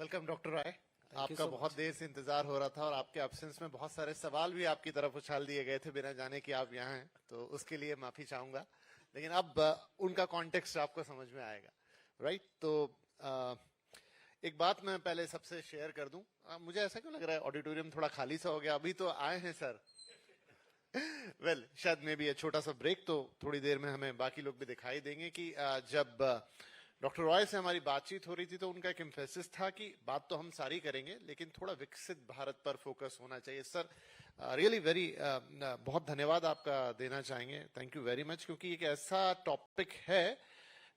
Welcome doctor राय। आपका बहुत देर से इंतजार हो रहा था और आपके एब्सेंस में बहुत सारे सवाल भी आपकी तरफ उछाल दिए गए थे बिना जाने कि आप यहाँ हैं, तो उसके लिए माफी चाहूंगा, लेकिन अब उनका कॉन्टेक्स्ट आपको समझ में आएगा, राइट? तो एक बात मैं पहले सबसे शेयर कर दूं। मुझे ऐसा क्यों लग रहा है ऑडिटोरियम थोड़ा खाली सा हो गया? अभी तो आए हैं सर। वेल, शायद में भी छोटा सा ब्रेक, तो थोड़ी देर में हमें बाकी लोग भी दिखाई देंगे कि जब डॉक्टर रॉय से हमारी बातचीत हो रही थी तो उनका एक एम्फेसिस था कि बात तो हम सारी करेंगे लेकिन थोड़ा विकसित भारत पर फोकस होना चाहिए। सर रियली वेरी बहुत धन्यवाद आपका देना चाहेंगे, थैंक यू वेरी मच, क्योंकि एक ऐसा टॉपिक है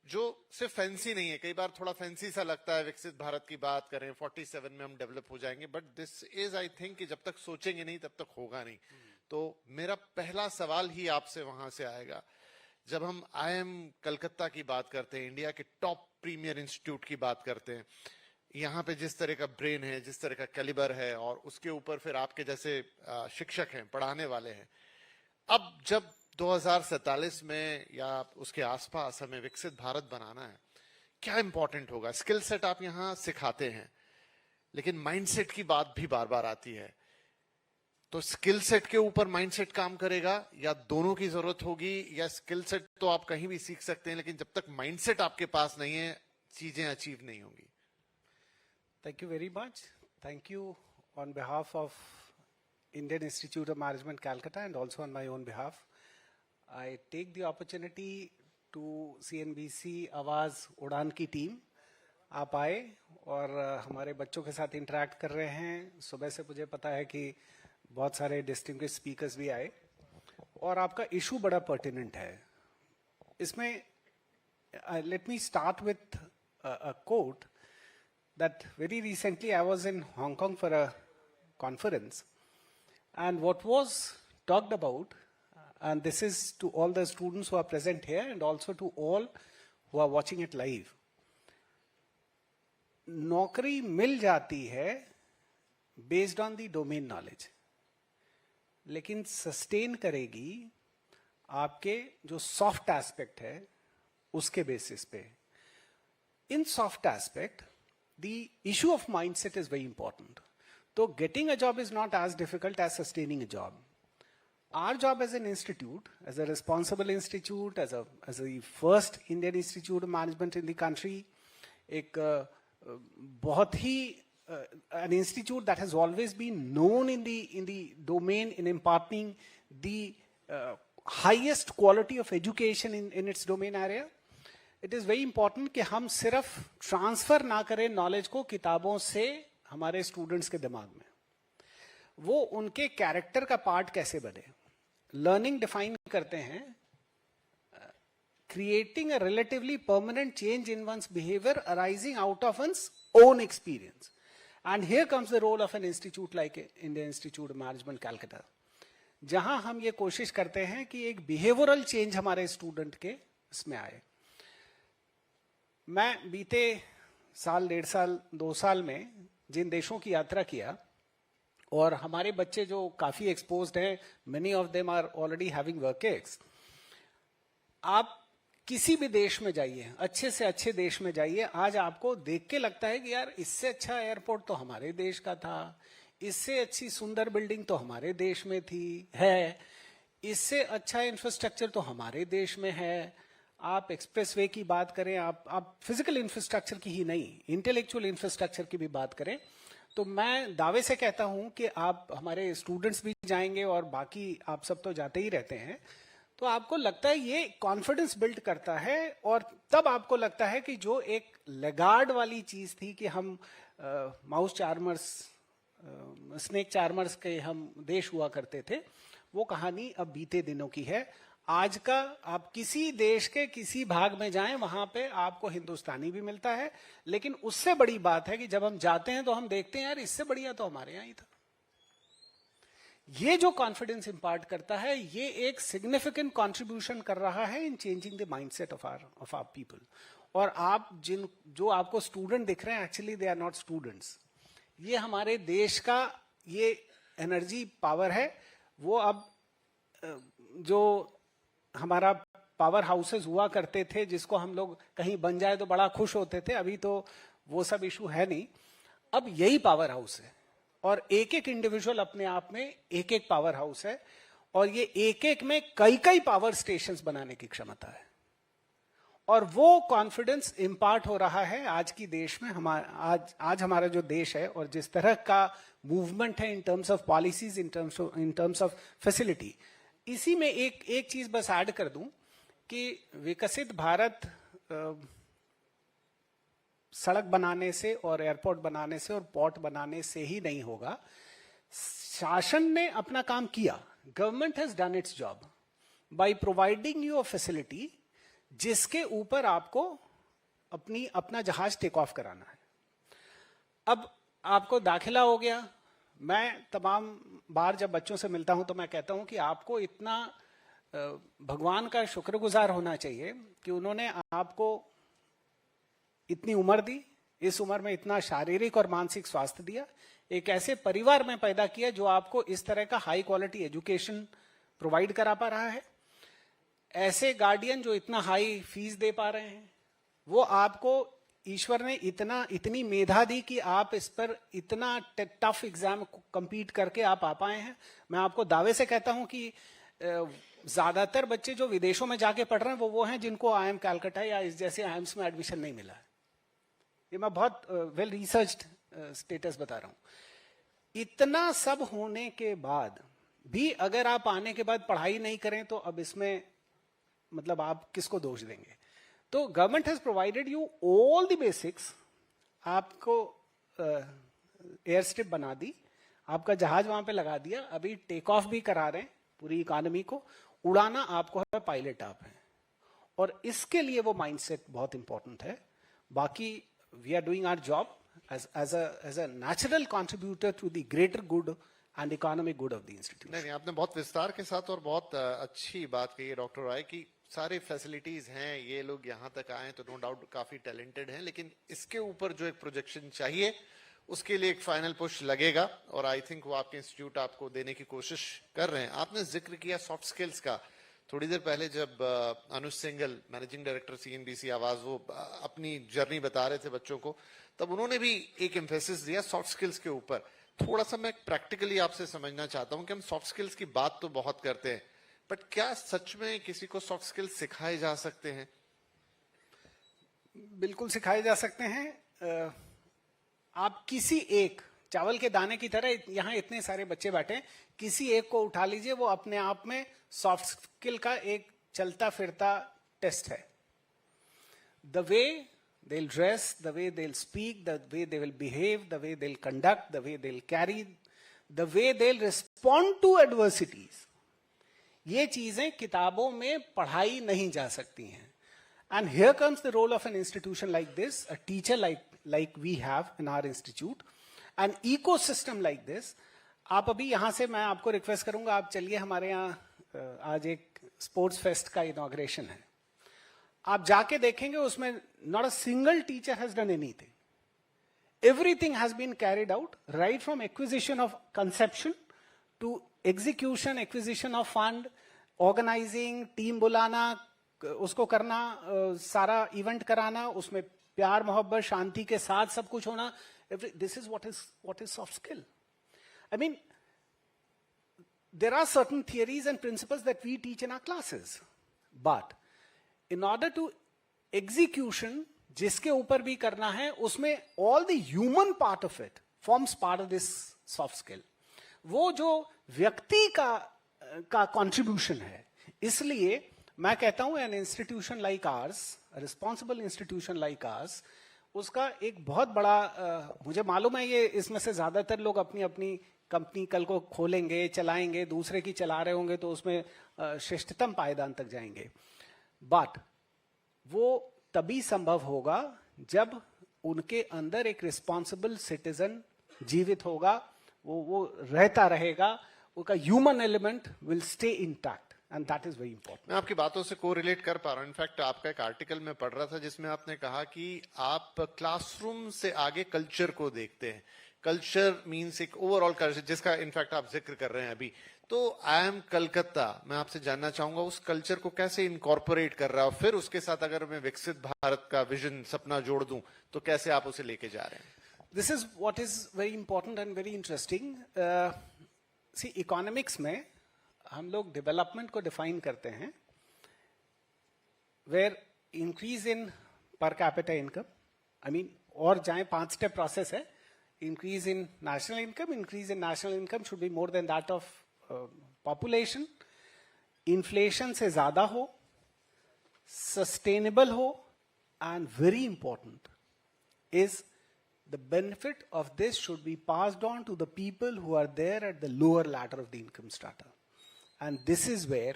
जो सिर्फ फैंसी नहीं है। कई बार थोड़ा फैंसी सा लगता है, विकसित भारत की बात करें 47 में हम डेवलप हो जाएंगे, but this is I think कि जब तक सोचेंगे नहीं तब तक होगा नहीं। तो मेरा पहला सवाल ही आपसे वहां से आएगा। जब हम IIM कलकत्ता की बात करते हैं, इंडिया के टॉप प्रीमियर इंस्टीट्यूट की बात करते हैं, यहाँ पे जिस तरह का ब्रेन है, जिस तरह का कैलिबर है, और उसके ऊपर फिर आपके जैसे शिक्षक हैं, पढ़ाने वाले हैं, अब जब 2047 में या उसके आसपास हमें विकसित भारत बनाना है, क्या इंपॉर्टेंट होगा? स्किल सेट आप यहाँ सिखाते हैं, लेकिन माइंडसेट की बात भी बार बार आती है। तो स्किल सेट के ऊपर माइंडसेट काम करेगा या दोनों की जरूरत होगी? या स्किल सेट तो आप कहीं भी सीख सकते हैं, लेकिन जब तक माइंडसेट आपके पास नहीं है चीजें अचीव नहीं होंगी। Thank you very much. Thank you on behalf of Indian Institute of Management Calcutta and also on my own behalf. I take the opportunity to CNBC आवाज उड़ान की टीम आप आए और हमारे बच्चों के साथ इंटरेक्ट कर रहे हैं। सुबह से मुझे पता है कि बहुत सारे डिस्टिंग्विश्ड स्पीकर्स भी आए और आपका इशू बड़ा पर्टिनेंट है। इसमें let me start with a coat that very recently I was in Hong Kong for a conference and what was talked about, and this is to all the students who are present here and also to all who are watching it live. नौकरी मिल जाती है based on the domain knowledge, लेकिन sustain करेगी आपके जो soft aspect है उसके basis पे। In soft aspect the issue of mindset is very important. तो getting a job is not as difficult as sustaining a job. Our job as an institute, as a responsible institute, as a first Indian Institute of Management in the country, एक बहुत ही an institute that has always been known in the domain in imparting the highest quality of education in its domain area. It is very important कि हम सिर्फ transfer ना करें knowledge को किताबों से हमारे स्टूडेंट्स के दिमाग में, वो उनके कैरेक्टर का पार्ट कैसे बने। लर्निंग डिफाइन करते हैं creating a relatively permanent change in one's behaviour arising out of one's own experience, and here comes the role of an institute like Indian Institute of Management Calcutta, जहां हम ये कोशिश करते हैं कि एक बिहेवियरल चेंज हमारे स्टूडेंट के इसमें आए। मैं बीते साल, 1.5 साल, 2 साल में जिन देशों की यात्रा किया, और हमारे बच्चे जो काफी एक्सपोज्ड हैं, many of them are already having work ex. आप किसी भी देश में जाइए, अच्छे से अच्छे देश में जाइए, आज आपको देख के लगता है कि यार इससे अच्छा एयरपोर्ट तो हमारे देश का था, इससे अच्छी सुंदर बिल्डिंग तो हमारे देश में थी है, इससे अच्छा इंफ्रास्ट्रक्चर तो हमारे देश में है। आप एक्सप्रेसवे की बात करें, आप फिजिकल इंफ्रास्ट्रक्चर की ही नहीं, इंटेलेक्चुअल इंफ्रास्ट्रक्चर की भी बात करें, तो मैं दावे से कहता हूं कि आप, हमारे स्टूडेंट्स भी जाएंगे और बाकी आप सब तो जाते ही रहते हैं, तो आपको लगता है ये कॉन्फिडेंस बिल्ड करता है, और तब आपको लगता है कि जो एक लेगार्ड वाली चीज थी कि हम माउस चार्मर्स, स्नेक चार्मर्स के हम देश हुआ करते थे, वो कहानी अब बीते दिनों की है। आज का आप किसी देश के किसी भाग में जाएं, वहां पे आपको हिंदुस्तानी भी मिलता है, लेकिन उससे बड़ी बात है कि जब हम जाते हैं तो हम देखते हैं यार इससे बढ़िया तो हमारे यहां ही था। ये जो कॉन्फिडेंस इंपार्ट करता है, ये एक सिग्निफिकेंट कंट्रीब्यूशन कर रहा है in changing the mindset of our people. और आप जो आपको स्टूडेंट दिख रहे हैं, actually they are not students. ये हमारे देश का ये एनर्जी पावर है। वो अब जो हमारा पावर हाउसेस हुआ करते थे, जिसको हम लोग कहीं बन जाए तो बड़ा खुश होते थे, अभी तो वो सब इशू है नहीं। अब यही पावर हाउस है, और एक एक इंडिविजुअल अपने आप में एक एक पावर हाउस है, और ये एक एक में कई कई पावर स्टेशंस बनाने की क्षमता है। और वो कॉन्फिडेंस इंपार्ट हो रहा है आज की देश में। आज हमारा जो देश है और जिस तरह का मूवमेंट है in terms of policies, in terms of facility, इसी में एक चीज बस ऐड कर दूं कि विकसित भारत सड़क बनाने से और एयरपोर्ट बनाने से और पोर्ट बनाने से ही नहीं होगा। शासन ने अपना काम किया, government has done it's job by providing you a facility जिसके ऊपर आपको अपना जहाज टेक ऑफ कराना है। अब आपको दाखिला हो गया। मैं तमाम बार जब बच्चों से मिलता हूं तो मैं कहता हूं कि आपको इतना भगवान का शुक्रगुजार होना चाहिए कि उन्होंने आपको इतनी उम्र दी, इस उम्र में इतना शारीरिक और मानसिक स्वास्थ्य दिया, एक ऐसे परिवार में पैदा किया जो आपको इस तरह का हाई क्वालिटी एजुकेशन प्रोवाइड करा पा रहा है, ऐसे गार्डियन जो इतना हाई फीस दे पा रहे हैं। वो आपको ईश्वर ने इतनी मेधा दी कि आप इस पर इतना टफ एग्जाम कंपीट करके आप आ पाए हैं। मैं आपको दावे से कहता हूं कि ज्यादातर बच्चे जो विदेशों में जाके पढ़ रहे हैं वो हैं जिनको IIM कैलकाटा या इस जैसे IIMs में एडमिशन नहीं मिला है। ये मैं बहुत वेल रिसर्च्ड स्टेटस बता रहा हूं। इतना सब होने के बाद भी अगर आप आने के बाद पढ़ाई नहीं करें तो अब इसमें मतलब आप किसको दोष देंगे? तो government has provided you all the basics. आपको एयर स्ट्रिप बना दी, आपका जहाज वहां पे लगा दिया, अभी टेक ऑफ भी करा रहे हैं पूरी इकोनॉमी को, उड़ाना आपको है, पायलट आप हैं। और इसके लिए वो माइंडसेट बहुत इंपॉर्टेंट है। बाकी we are doing our job as a natural contributor to the greater good and economic good of the institution. नहीं, आपने बहुत विस्तार के साथ और बहुत अच्छी बात कही है डॉक्टर राय की। सारे फैसिलिटीज हैं, ये लोग यहाँ तक आए तो नो डाउट काफी टैलेंटेड हैं, लेकिन इसके ऊपर जो एक प्रोजेक्शन चाहिए उसके लिए एक फाइनल पुश लगेगा, और आई थिंक वो आपके इंस्टीट्यूट आपको देने की कोशिश कर रहे हैं। आपने जिक्र किया सॉफ्ट स्किल्स का। थोड़ी देर पहले जब अनुज सिंघल, मैनेजिंग डायरेक्टर CNBC आवाज, वो अपनी जर्नी बता रहे थे बच्चों को, तब उन्होंने भी एक एम्फेसिस दिया सॉफ्ट स्किल्स के ऊपर। थोड़ा सा मैं प्रैक्टिकली आपसे समझना चाहता हूं कि हम सॉफ्ट स्किल्स की बात तो बहुत करते हैं, बट क्या सच में किसी को सॉफ्ट स्किल्स सिखाए जा सकते हैं? बिल्कुल सिखाए जा सकते हैं। आप किसी एक चावल के दाने की तरह यहाँ इतने सारे बच्चे बैठे हैं, किसी एक को उठा लीजिए, वो अपने आप में सॉफ्ट स्किल का एक चलता फिरता टेस्ट है। The way they'll dress, the way they'll speak, the way they will behave, the way they'll conduct, the way they'll carry, the way they'll respond to adversities. ये चीजें किताबों में पढ़ाई नहीं जा सकती हैं। And here comes the role of an institution like this, a teacher like we have in our institute, an ecosystem like this. आप अभी यहाँ से मैं आपको रिक्वेस्ट करूंगा, आप चलिए, हमारे यहाँ आज एक स्पोर्ट्स फेस्ट का इनॉग्रेशन है। आप जाके देखेंगे उसमें not a single teacher has done anything. Everything has been carried out, right from acquisition of conception to execution, acquisition of fund, organising, team बुलाना, उसको करना, सारा इवेंट कराना, उसमें प्यार मोहब्बत शांति के साथ सब कुछ होना। This is what is soft skill. I mean there are certain theories and principles that we teach in our classes, but in order to execution, जिसके ऊपर भी करना है, उसमें all the human part of it forms part of this soft skill. वो जो व्यक्ति का contribution है। इसलिए मैं कहता हूं an institution like ours, a responsible institution like ours, उसका एक बहुत बड़ा, मुझे मालूम है ये इसमें से ज्यादातर लोग अपनी अपनी कंपनी कल को खोलेंगे, चलाएंगे, दूसरे की चला रहे होंगे तो उसमें श्रेष्ठतम पायदान तक जाएंगे। बट वो तभी संभव होगा जब उनके अंदर एक रिस्पॉन्सिबल सिटीजन जीवित होगा, वो रहता रहेगा, उसका human element will stay intact, and that is very important. मैं आपकी बातों से कोरिलेट कर पा रहा हूं। इनफैक्ट आपका एक आर्टिकल में पढ़ रहा था जिसमें आपने कहा कि आप क्लासरूम से आगे कल्चर को देखते हैं। कल्चर मीन्स एक ओवरऑल कल्चर, जिसका इनफैक्ट आप जिक्र कर रहे हैं अभी। तो IIM कलकत्ता, मैं आपसे जानना चाहूंगा उस कल्चर को कैसे इनकॉर्पोरेट कर रहा है, और फिर उसके साथ अगर मैं विकसित भारत का विजन, सपना जोड़ दूं तो कैसे आप उसे लेके जा रहे हैं? This is what is very important and very interesting. See, economics में हम लोग development को define करते हैं where increase in per capita income, I mean, और जाएं 5 step process है. Increase in national income should be more than that of population. Inflation से ज़्यादा हो, sustainable हो, and very important is the benefit of this should be passed on to the people who are there at the lower ladder of the income strata. And this is where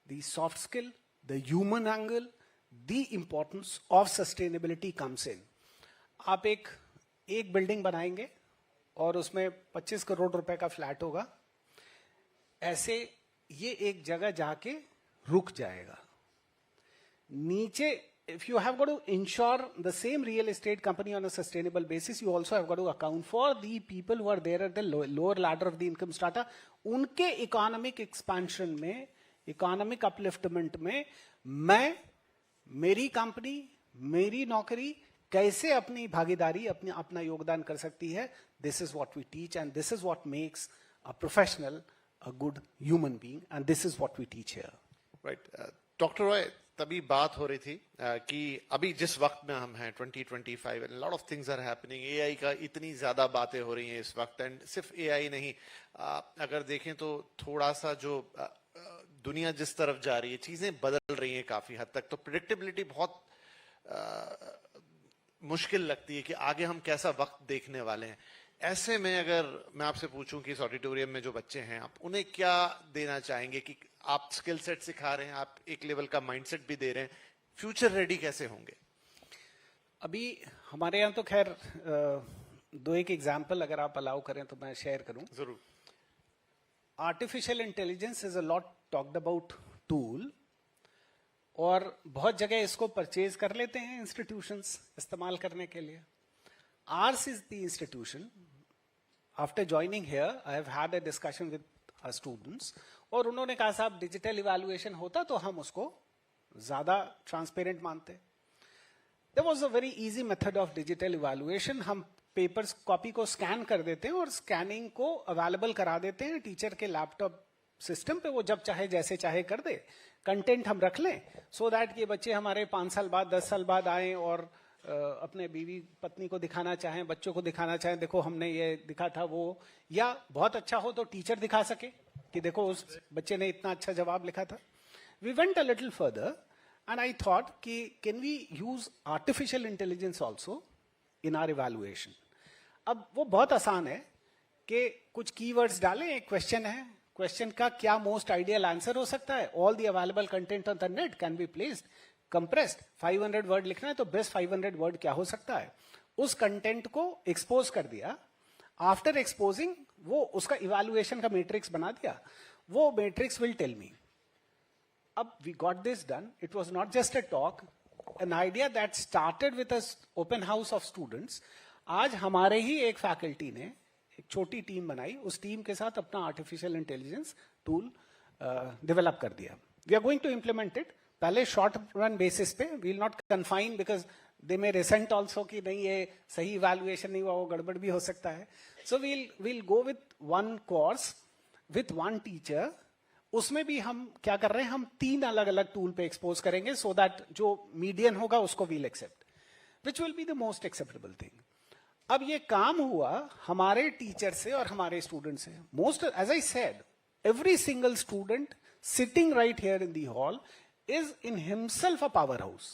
the soft skill, the human angle, the importance of sustainability comes in. आप एक building बनाएंगे और उसमें 25 करोड़ रुपए का flat होगा, ऐसे ये एक जगह जाके रुक जाएगा. नीचे, if you have got to ensure the same real estate company on a sustainable basis, you also have got to account for the people who are there at the lower ladder of the income strata. उनके economic expansion में, economic upliftment में, मैं, मेरी company, मेरी नौकरी कैसे अपनी भागीदारी, अपना योगदान कर सकती है. This is what we teach, and this is what makes a professional a good human being, and this is what we teach here. Right. Dr. Roy, तभी बात हो रही थी कि अभी जिस वक्त में हम हैं 2025 and a lot of things are happening. AI का इतनी ज्यादा बातें हो रही हैं इस वक्त, एंड सिर्फ AI नहीं, अगर देखें तो थोड़ा सा जो दुनिया जिस तरफ जा रही है, चीजें बदल रही हैं काफी हद तक, तो प्रिडिक्टेबिलिटी बहुत मुश्किल लगती है कि आगे हम कैसा वक्त देखने वाले हैं. ऐसे में अगर मैं आपसे पूछूं कि इस ऑडिटोरियम में जो बच्चे हैं, आप उन्हें क्या देना चाहेंगे? कि आप स्किल सेट सिखा रहे हैं, आप एक लेवल का माइंडसेट भी दे रहे हैं, फ्यूचर रेडी कैसे होंगे? अभी हमारे यहाँ तो खैर दो एक एग्जाम्पल अगर आप अलाउ करें तो मैं शेयर करूं. जरूर. Artificial intelligence is a lot talked about tool, और बहुत जगह इसको परचेज कर लेते हैं इंस्टीट्यूशंस इस्तेमाल करने के लिए. Ours is the institution. After joining here, I have had a discussion with our students, और उन्होंने कहा साहब डिजिटल इवैल्यूएशन होता तो हम उसको ज्यादा ट्रांसपेरेंट मानते. There was a very easy method of digital evaluation. हम पेपर्स कॉपी को स्कैन कर देते हैं और स्कैनिंग को अवेलेबल करा देते हैं टीचर के लैपटॉप सिस्टम पे. वो जब चाहे जैसे चाहे कर दे, कंटेंट हम रख लें, सो दैट ये बच्चे हमारे 5 साल बाद 10 साल बाद आए और अपने बीवी पत्नी को दिखाना चाहें, बच्चों को दिखाना चाहें, देखो हमने ये दिखा था वो, या बहुत अच्छा हो तो टीचर दिखा सके कि देखो उस बच्चे ने इतना अच्छा जवाब लिखा था. We went a little further and I thought कि can we use artificial intelligence also in our evaluation. अब वो बहुत आसान है कि कुछ कीवर्ड्स डालें, एक क्वेश्चन है, क्वेश्चन का क्या मोस्ट आइडियल आंसर हो सकता है, all the available content on the net can be placed, compressed. 500 word लिखना है तो बेस्ट 500 वर्ड क्या हो सकता है, उस कंटेंट को एक्सपोज कर दिया. आफ्टर एक्सपोजिंग वो उसका इवैल्यूएशन का मैट्रिक्स बना दिया. वो मैट्रिक्स विल टेल मी. अब we got this done. It was not just a talk, an idea that started with a open house of students. आज हमारे ही एक फैकल्टी ने एक छोटी टीम बनाई, उस टीम के साथ अपना आर्टिफिशियल इंटेलिजेंस टूल डेवलप कर दिया. We are going to implement it. पहले शॉर्ट रन बेसिस पे, we will not confine because they may recent also कि नहीं ये सही इवैल्यूएशन नहीं हुआ, वो गड़बड़ भी हो सकता है. So we'll go with one course with one teacher. उसमें भी हम क्या कर रहे हैं, हम 3 अलग अलग टूल पे एक्सपोज करेंगे सो दैट जो मीडियन होगा उसको we'll accept, which will be the most acceptable thing. अब ये काम हुआ हमारे टीचर से और हमारे स्टूडेंट से. Most, as I said, every single student sitting right here in the hall is in himself a powerhouse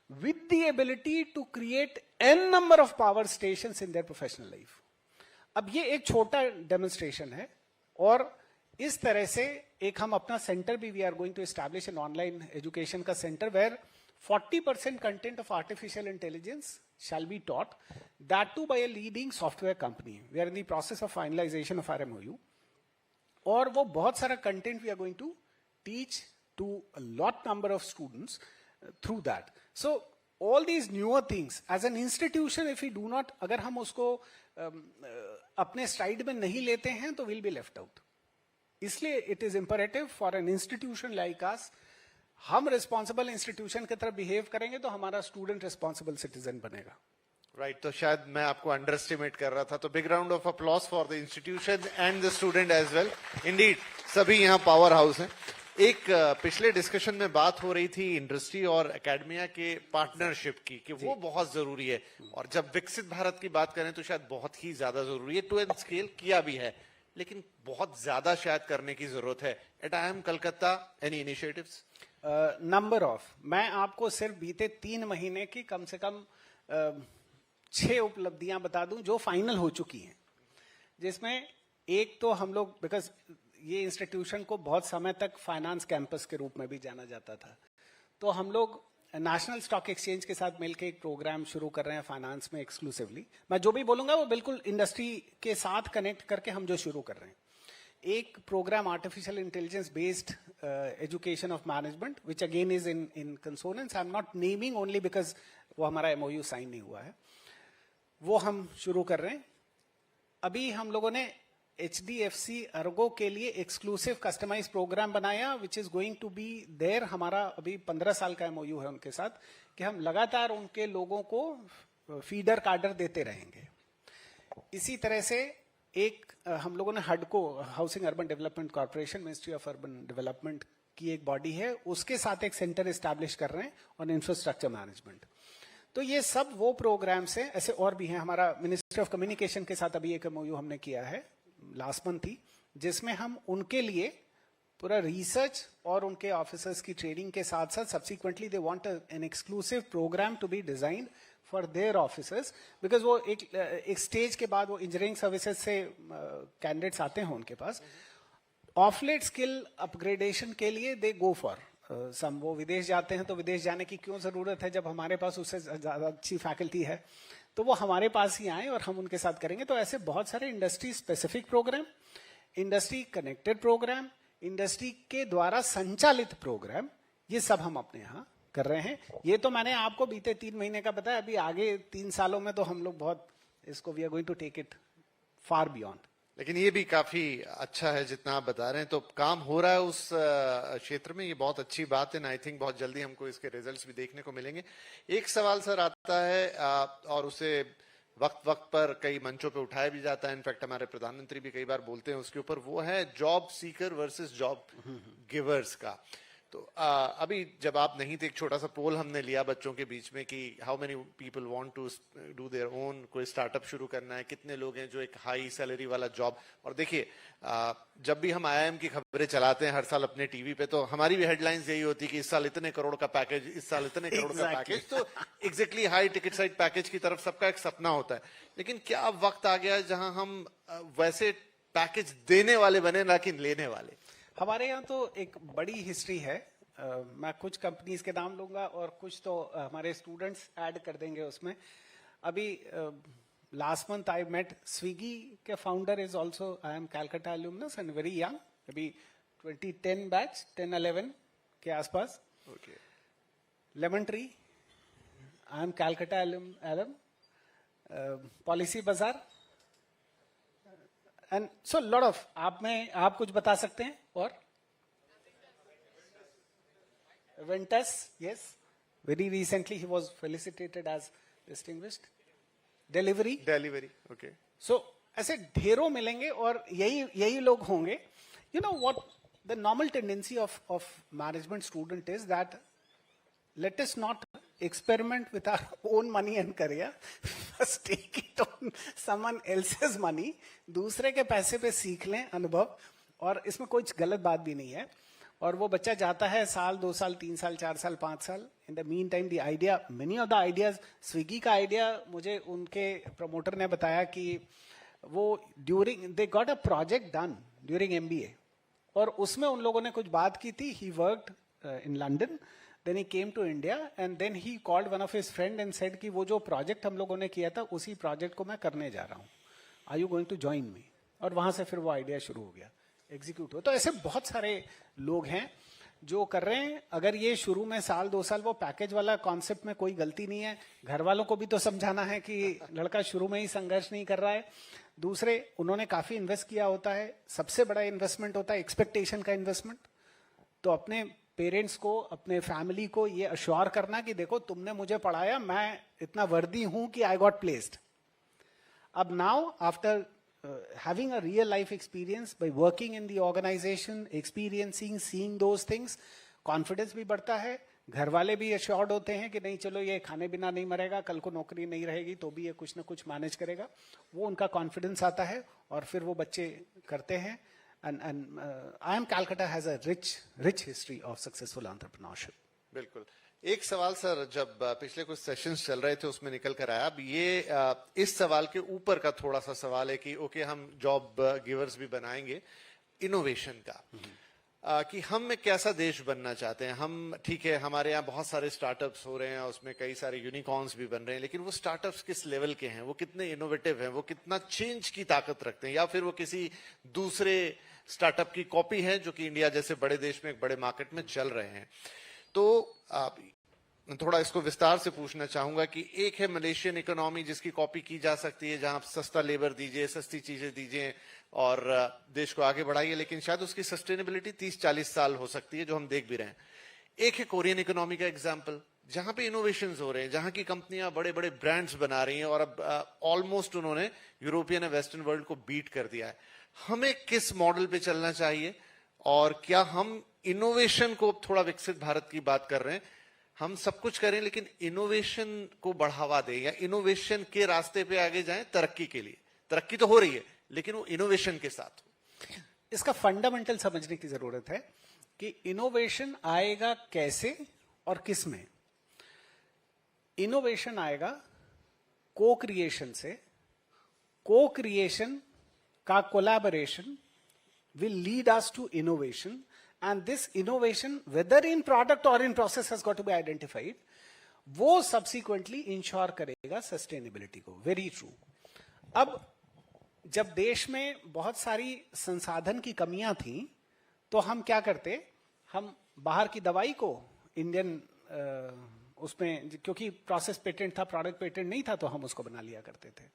with the ability to create n number of power stations in their professional life. अब ये एक छोटा demonstration है, और इस तरह से एक हम अपना सेंटर भी, we are going to establish an online education का centre where 40% content of artificial intelligence shall be taught, that too by a leading software company. We are in the process of finalization of our MOU. और वो बहुत सारा content we are going to teach to a lot number of students through that. So all these newer things as an institution, if we do not, अगर हम उसको अपने STRIDE में नहीं लेते हैं तो we'll be left out. इसलिए it is imperative for an institution like us, हम responsible institution की तरफ behave करेंगे तो हमारा student responsible citizen बनेगा. राइट, तो शायद मैं आपको अंडर एस्टिमेट कर रहा था, तो big round of applause for the institution and the student as well. Indeed सभी यहाँ पावर हाउस हैं। एक पिछले डिस्कशन में बात हो रही थी इंडस्ट्री और एकेडमिया के पार्टनरशिप की, कि वो बहुत जरूरी है, और जब विकसित भारत की बात करें तो शायद बहुत ही ज्यादा जरूरी है। टू एंड स्केल किया भी है, लेकिन बहुत ज्यादा शायद करने की जरूरत है। At IIM Calcutta any initiatives? Number of, मैं आपको सिर्फ बीते 3 महीने की कम से कम 6 उपलब्धियां बता दूं जो फाइनल हो चुकी हैं, जिसमें एक तो हम लोग, बिकॉज ये इंस्टीट्यूशन को बहुत समय तक फाइनेंस कैंपस के रूप में भी जाना जाता था, तो हम लोग नेशनल स्टॉक एक्सचेंज के साथ मिलकर एक प्रोग्राम शुरू कर रहे हैं फाइनेंस में एक्सक्लूसिवली। मैं जो भी बोलूंगा वो बिल्कुल इंडस्ट्री के साथ कनेक्ट करके हम जो शुरू कर रहे हैं। एक programme artificial intelligence based education of management, which again is in consonance, I am not naming only because वो हमारा MOU साइन नहीं हुआ है, वो हम शुरू कर रहे हैं। अभी हम लोगों ने HDFC अर्गो के लिए एक्सक्लूसिव कस्टमाइज प्रोग्राम बनाया, which is going to be there. हमारा अभी 15 साल का MOU है उनके साथ, कि हम लगातार उनके लोगों को फीडर कार्डर देते रहेंगे। इसी तरह से एक हम लोगों ने HUDCO, housing urban development corporation, ministry of urban development की एक बॉडी है, उसके साथ एक सेंटर एस्टैब्लिश कर रहे हैं ऑन इंफ्रास्ट्रक्चर मैनेजमेंट। तो ये सब वो प्रोग्राम्स हैं, ऐसे और भी हैं। हमारा मिनिस्ट्री ऑफ कम्युनिकेशन के साथ अभी एक MOU हमने किया है लास्ट मंथ ही, जिसमें हम उनके लिए पूरा रिसर्च और उनके ऑफिसर्स की ट्रेनिंग के साथ साथ subsequently they want an exclusive programme to be designed for their officers, because वो एक स्टेज के बाद वो इंजीनियरिंग सर्विसेज से कैंडिडेट्स आते हैं उनके पास, ऑफलेट स्किल अपग्रेडेशन के लिए दे गो फॉर सम। वो विदेश जाते हैं, तो विदेश जाने की क्यों जरूरत है जब हमारे पास उससे ज्यादा अच्छी फैकल्टी है, तो वो हमारे पास ही आए और हम उनके साथ करेंगे। तो ऐसे बहुत सारे industry specific programme, industry connected programme, industry के द्वारा संचालित प्रोग्राम, ये सब हम अपने यहाँ कर रहे हैं। ये तो मैंने आपको बीते 3 महीने का बताया, अभी आगे 3 सालों में तो हम लोग बहुत इसको we are going to take it far beyond. लेकिन ये भी काफी अच्छा है जितना आप बता रहे हैं, तो काम हो रहा है उस क्षेत्र में, ये बहुत अच्छी बात है। आई थिंक बहुत जल्दी हमको इसके रिजल्ट्स भी देखने को मिलेंगे। एक सवाल सर आता है और उसे वक्त वक्त पर कई मंचों पे उठाया भी जाता है, इनफैक्ट हमारे प्रधानमंत्री भी कई बार बोलते हैं उसके ऊपर, वो है job seeker versus job givers का। तो अभी जब आप नहीं थे, एक छोटा सा पोल हमने लिया बच्चों के बीच में कि how many people want to do their own, कोई स्टार्टअप शुरू करना है, कितने लोग हैं जो एक हाई सैलरी वाला जॉब। और देखिए जब भी हम IIM की खबरें चलाते हैं हर साल अपने टीवी पे, तो हमारी भी हेडलाइंस यही होती है कि इस साल इतने करोड़ का पैकेज, इस साल इतने करोड़ का पैकेज। तो exactly high ticket side package की तरफ सबका एक सपना होता है, लेकिन क्या अब वक्त आ गया है जहां हम वैसे पैकेज देने वाले बने ना कि लेने वाले? हमारे यहाँ तो एक बड़ी हिस्ट्री है। मैं कुछ कंपनीज के नाम लूंगा और कुछ तो हमारे स्टूडेंट्स ऐड कर देंगे उसमें। अभी last month I met Swiggy के founder is also IIM Calcutta alumnus and very young, अभी 2010 बैच, 10-11 के आसपास। Okay. Lemon tree, IIM Calcutta alum, Policybazaar, and so lot of. आप कुछ बता सकते हैं? और Ventus, yes, very recently he was felicitated as distinguished. Delivery, okay. So ऐसे ढेरों मिलेंगे और यही लोग होंगे। You know what the normal tendency of management student is that let us not experiment with our own money and career. First take it on someone else's money. दूसरे के पैसे पे सीख लें अनुभव, और इसमें कोई गलत बात भी नहीं है। और वो बच्चा जाता है साल, 2 साल, 3 साल, 4 साल, 5 साल। In the mean time the idea, many of the ideas, Swiggy का आइडिया मुझे उनके प्रमोटर ने बताया कि वो during they got a project done during MBA, और उसमें उन लोगों ने कुछ बात की थी। He worked in London, then he came to India and then he called one of his friend and said कि वो जो प्रोजेक्ट हम लोगों ने किया था उसी प्रोजेक्ट को मैं करने जा रहा हूँ, are you going to join me? और वहां से फिर वो आइडिया शुरू हो गया, एग्जीक्यूट हो। तो ऐसे बहुत सारे लोग हैं जो कर रहे हैं। अगर ये शुरू में साल 2 साल, वो पैकेज वाला कॉन्सेप्ट में कोई गलती नहीं है। घर वालों को भी तो समझाना है कि लड़का शुरू में ही संघर्ष नहीं कर रहा है। दूसरे, उन्होंने काफी इन्वेस्ट किया होता है। सबसे बड़ा इन्वेस्टमेंट होता है एक्सपेक्टेशन का इन्वेस्टमेंट। तो अपने पेरेंट्स को, अपने फैमिली को ये अश्योर करना कि देखो तुमने मुझे पढ़ाया, मैं इतना वर्दी हूं कि आई गॉट प्लेस्ड. अब now after having a real life experience by working in the organization, experiencing, seeing those things, confidence भी बढ़ता है, घर वाले भी assured होते हैं कि नहीं चलो ये खाने बिना नहीं मरेगा, कल को नौकरी नहीं रहेगी तो भी ये कुछ ना कुछ मैनेज करेगा. वो उनका कॉन्फिडेंस आता है और फिर वो बच्चे करते हैं. and IIM Calcutta has a rich history of successful entrepreneurship. बिल्कुल. एक सवाल सर, जब पिछले कुछ सेशंस चल रहे थे उसमें निकल कर आया, अब ये इस सवाल के ऊपर का थोड़ा सा सवाल है कि ओके हम जॉब गिवर्स भी बनाएंगे, इनोवेशन का कि हम एक कैसा देश बनना चाहते हैं. हम ठीक है, हमारे यहाँ बहुत सारे स्टार्टअप्स हो रहे हैं, उसमें कई सारे यूनिकॉर्न्स भी बन रहे हैं, लेकिन वो स्टार्टअप्स किस लेवल के हैं, वो कितने इनोवेटिव हैं, वो कितना चेंज की ताकत रखते हैं, या फिर वो किसी दूसरे स्टार्टअप की कॉपी है जो कि इंडिया जैसे बड़े देश में एक बड़े मार्केट में चल रहे हैं. तो थोड़ा इसको विस्तार से पूछना चाहूंगा कि एक है मलेशियन इकोनॉमी जिसकी कॉपी की जा सकती है, जहां आप सस्ता लेबर दीजिए, सस्ती चीजें दीजिए और देश को आगे बढ़ाइए, लेकिन शायद उसकी सस्टेनेबिलिटी 30-40 साल हो सकती है, जो हम देख भी रहे हैं. एक है कोरियन इकोनॉमी का एग्जाम्पल, जहां पे इनोवेशंस हो रहे हैं, जहां की कंपनियां बड़े बड़े ब्रांड्स बना रही हैं और अब ऑलमोस्ट उन्होंने यूरोपियन और वेस्टर्न वर्ल्ड को बीट कर दिया है. हमें किस मॉडल पे चलना चाहिए और क्या हम इनोवेशन को थोड़ा विकसित भारत की बात कर रहे हैं, हम सब कुछ करें लेकिन इनोवेशन को बढ़ावा दें या इनोवेशन के रास्ते पे आगे जाएं तरक्की के लिए? तरक्की तो हो रही है लेकिन वो इनोवेशन के साथ हो. इसका फंडामेंटल समझने की जरूरत है कि इनोवेशन आएगा कैसे और किस में. इनोवेशन आएगा को क्रिएशन से. को क्रिएशन का collaboration will lead us to innovation, and this innovation, whether in product or in process, has got to be identified. वो subsequently ensure करेगा sustainability को. Very true. अब जब देश में बहुत सारी संसाधन की कमियां थी तो हम क्या करते, हम बाहर की दवाई को इंडियन उसमें, क्योंकि प्रोसेस पेटेंट था, प्रोडक्ट पेटेंट नहीं था, तो हम उसको बना लिया करते थे.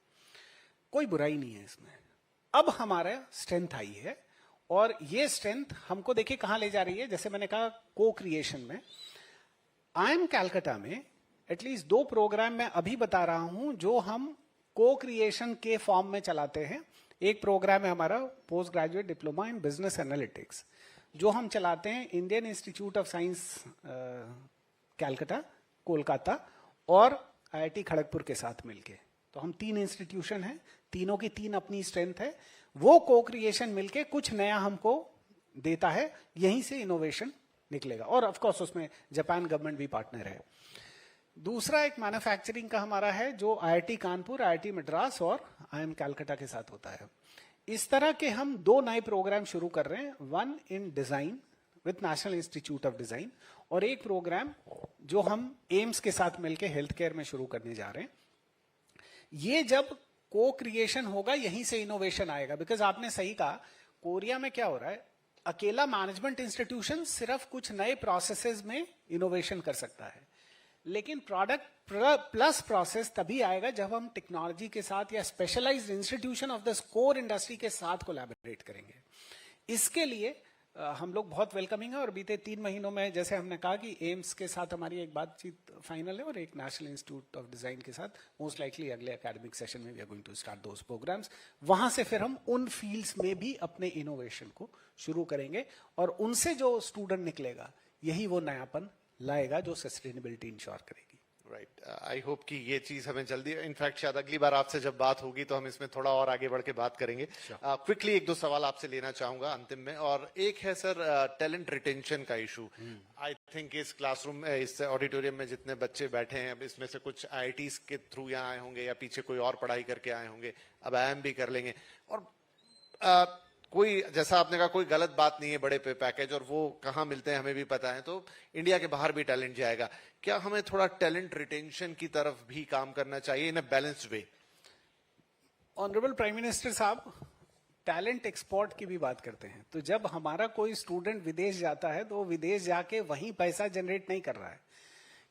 कोई बुराई नहीं है इसमें. अब हमारा स्ट्रेंथ आई है और ये स्ट्रेंथ हमको देखिए कहां ले जा रही है. जैसे मैंने कहा को क्रिएशन में, IIM कैलकाटा में एटलीस्ट 2 प्रोग्राम मैं अभी बता रहा हूं जो हम को क्रिएशन के फॉर्म में चलाते हैं. एक प्रोग्राम है हमारा post graduate diploma in business analytics, जो हम चलाते हैं Indian Institute of science Calcutta, Kolkata और IIT खड़गपुर के साथ मिलके. तो हम 3 इंस्टीट्यूशन हैं, तीनों की 3 अपनी स्ट्रेंथ है. वो को क्रिएशन मिलके कुछ नया हमको देता है, यहीं से इनोवेशन निकलेगा. और ऑफ कोर्स उसमें जापान गवर्नमेंट भी पार्टनर है. दूसरा एक मैन्युफैक्चरिंग का हमारा है जो IIT कानपुर, IIT मद्रास और IIM कैलकाटा के साथ होता है. इस तरह के हम 2 नए प्रोग्राम शुरू कर रहे हैं. One in design with national institute of design और एक प्रोग्राम जो हम एम्स के साथ मिलकर हेल्थ केयर में शुरू करने जा रहे हैं. ये जब को क्रिएशन होगा यहीं से इनोवेशन आएगा. बिकॉज आपने सही कहा, कोरिया में क्या हो रहा है, अकेला मैनेजमेंट इंस्टीट्यूशन सिर्फ कुछ नए प्रोसेसेस में इनोवेशन कर सकता है, लेकिन प्रोडक्ट प्लस प्रोसेस तभी आएगा जब हम टेक्नोलॉजी के साथ या specialised institution of the core industry के साथ कोलैबोरेट करेंगे. इसके लिए हम लोग बहुत वेलकमिंग है. और बीते 3 महीनों में जैसे हमने कहा कि एम्स के साथ हमारी एक बातचीत फाइनल है और एक नेशनल इंस्टीट्यूट ऑफ डिजाइन के साथ मोस्ट लाइकली अगले एकेडमिक सेशन में we are going to start those programmes. वहां से फिर हम उन फील्ड्स में भी अपने इनोवेशन को शुरू करेंगे और उनसे जो स्टूडेंट निकलेगा यही वो नयापन लाएगा जो सस्टेनेबिलिटी इंश्योर करेगी. राइट. आई होप कि ये चीज हमें जल्दी, इनफैक्ट शायद अगली बार आपसे जब बात होगी तो हम इसमें थोड़ा और आगे बढ़ के बात करेंगे. क्विकली 1-2 सवाल आपसे लेना चाहूंगा अंतिम में. और एक है सर टैलेंट रिटेंशन का इशू. आई थिंक इस क्लासरूम में, इस ऑडिटोरियम में जितने बच्चे बैठे हैं, इसमें से कुछ IITs के थ्रू यहाँ आए होंगे या पीछे कोई और पढ़ाई करके आए होंगे, अब IIM भी कर लेंगे. और कोई, जैसा आपने कहा, कोई गलत बात नहीं है बड़े पे पैकेज, और वो कहाँ मिलते हैं हमें भी पता है, तो इंडिया के बाहर भी टैलेंट जाएगा. क्या हमें थोड़ा टैलेंट रिटेंशन की तरफ भी काम करना चाहिए in a balanced way? Honourable prime minister साहब टैलेंट एक्सपोर्ट की भी बात करते हैं. तो जब हमारा कोई स्टूडेंट विदेश जाता है तो वो विदेश जाके वहीं पैसा जनरेट नहीं कर रहा है,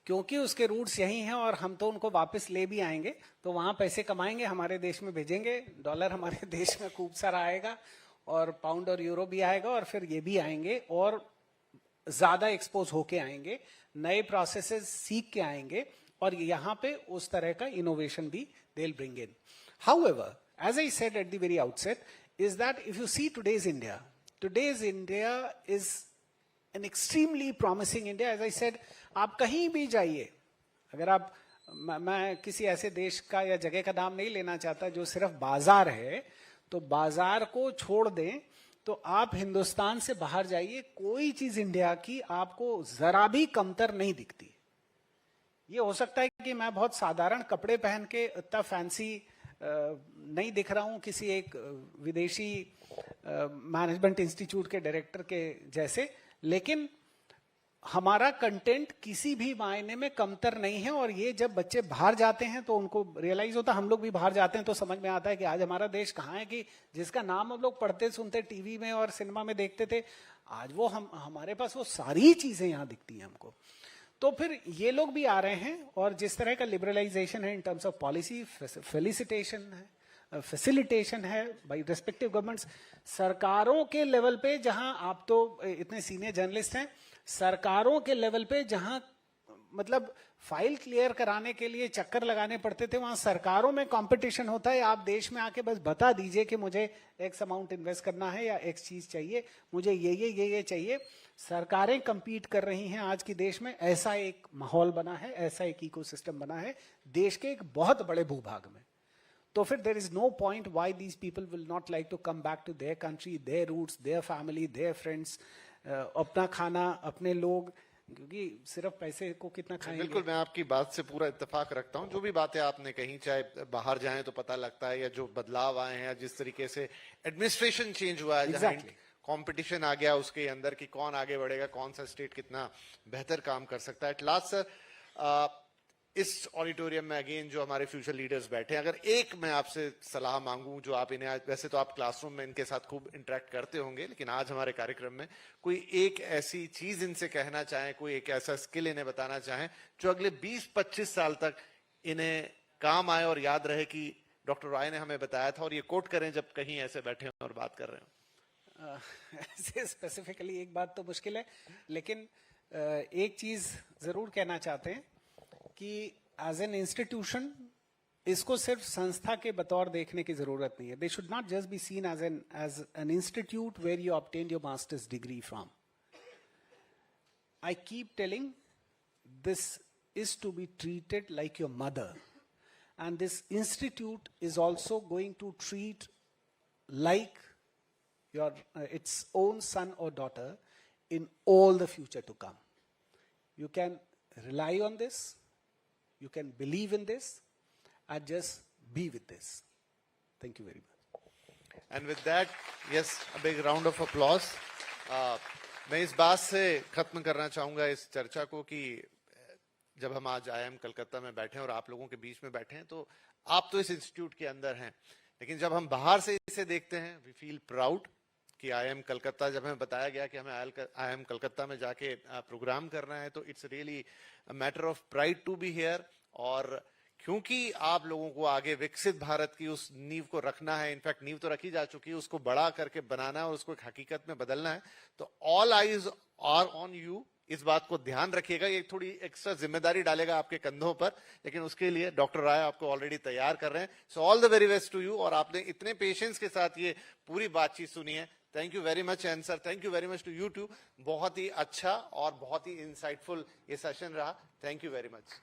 क्योंकि उसके रूट्स यही हैं और हम तो उनको वापस ले भी आएंगे, तो वहां पैसे कमाएंगे, हमारे देश में भेजेंगे, डॉलर हमारे देश में खूब सारा आएगा और पाउंड और यूरो भी आएगा और फिर ये भी आएंगे और ज्यादा एक्सपोज होके आएंगे, नए प्रोसेसेस सीख के आएंगे, और यहाँ पे उस तरह का इनोवेशन भी they will bring in. However, as I said at the very outset, is that if you see today's India is an extremely promising India. As I said, आप कहीं भी जाइए, अगर आप, मैं किसी ऐसे देश का या जगह का नाम नहीं लेना चाहता जो सिर्फ बाजार है, तो बाजार को छोड़ दें तो आप हिंदुस्तान से बाहर जाइए, कोई चीज इंडिया की आपको जरा भी कमतर नहीं दिखती. ये हो सकता है कि मैं बहुत साधारण कपड़े पहन के इतना फैंसी नहीं दिख रहा हूं किसी एक विदेशी मैनेजमेंट इंस्टीट्यूट के डायरेक्टर के जैसे, लेकिन हमारा कंटेंट किसी भी मायने में कमतर नहीं है. और ये जब बच्चे बाहर जाते हैं तो उनको रियलाइज होता है, हम लोग भी बाहर जाते हैं तो समझ में आता है कि आज हमारा देश कहाँ है, कि जिसका नाम हम लोग पढ़ते सुनते टीवी में और सिनेमा में देखते थे, आज वो हमारे पास वो सारी चीजें यहाँ दिखती हैं हमको. तो फिर ये लोग भी आ रहे हैं, और जिस तरह का लिबरलाइजेशन है in terms of policy, facilitation है बाय रेस्पेक्टिव गवर्नमेंट्स, सरकारों के लेवल पे, जहां आप तो इतने सीनियर जर्नलिस्ट हैं, सरकारों के लेवल पे जहां मतलब फाइल क्लियर कराने के लिए चक्कर लगाने पड़ते थे, वहां सरकारों में कंपटीशन होता है. आप देश में आके बस बता दीजिए कि मुझे एक्स अमाउंट इन्वेस्ट करना है या एक्स चीज चाहिए, मुझे ये चाहिए. सरकारें compete कर रही हैं आज की देश में. ऐसा एक माहौल बना है, ऐसा एक इकोसिस्टम बना है देश के एक बहुत बड़े भूभाग में. तो फिर there is no point why these people will not like to come back to their country, their roots, their family, their friends, अपना खाना, अपने लोग, क्योंकि सिर्फ पैसे को कितना खाएंगे. बिल्कुल, मैं आपकी बात से पूरा इत्तेफाक रखता हूं. जो भी बातें आपने कही, चाहे बाहर जाएं तो पता लगता है, या जो बदलाव आए हैं, या जिस तरीके से एडमिनिस्ट्रेशन चेंज हुआ है, Exactly. कंपटीशन आ गया उसके अंदर कि कौन आगे बढ़ेगा, कौन सा स्टेट कितना बेहतर काम कर सकता है. एट लास्ट सर, इस ऑडिटोरियम में अगेन जो हमारे फ्यूचर लीडर्स बैठे हैं, अगर एक मैं आपसे सलाह मांगूं, जो आप इन्हें, वैसे तो आप क्लासरूम में इनके साथ खूब इंटरेक्ट करते होंगे, लेकिन आज हमारे कार्यक्रम में कोई एक ऐसी चीज इनसे कहना चाहें, कोई एक ऐसा स्किल इन्हें बताना चाहें जो अगले 20-25 साल तक इन्हें काम आए और याद रहे कि डॉक्टर राय ने हमें बताया था, और ये कोट करें जब कहीं ऐसे बैठे हों और बात कर रहे हो. ऐसे स्पेसिफिकली एक बात तो मुश्किल है, लेकिन एक चीज जरूर कहना चाहते हैं कि एज एन इंस्टीट्यूशन इसको सिर्फ संस्था के बतौर देखने की जरूरत नहीं है. They should not just be seen as an institute where you obtain your masters degree from. I keep telling this is to be treated like your mother, and this institute is also going to treat like your its own son or daughter in all the future to come. You can rely on this, you can believe in this, and just be with this. Thank you very much. And with that, yes, a big round of applause. मैं इस बात से खत्म करना चाहूंगा इस चर्चा को कि जब हम आज IIM कलकत्ता में बैठे हैं और आप लोगों के बीच में बैठे हैं, तो आप तो इस इंस्टीट्यूट के अंदर हैं, लेकिन जब हम बाहर से इसे देखते हैं, वी फील प्राउड कि IIM कलकत्ता, जब हमें बताया गया कि हमें IIM कलकत्ता में जाके प्रोग्राम करना है, तो it's really a matter of pride to be here. और क्योंकि आप लोगों को आगे विकसित भारत की उस नींव को रखना है, इनफैक्ट नींव तो रखी जा चुकी है, उसको बड़ा करके बनाना है और उसको एक हकीकत में बदलना है, तो all eyes are on you. इस बात को ध्यान रखिएगा, ये थोड़ी एक्स्ट्रा जिम्मेदारी डालेगा आपके कंधों पर, लेकिन उसके लिए डॉक्टर राय आपको ऑलरेडी तैयार कर रहे हैं. So all the very best to you. और आपने इतने पेशेंस के साथ ये पूरी बातचीत सुनी है. Thank you very much. And sir, thank you very much to you too. बहुत ही अच्छा और बहुत ही इंसाइटफुल ये सेशन रहा. Thank you very much.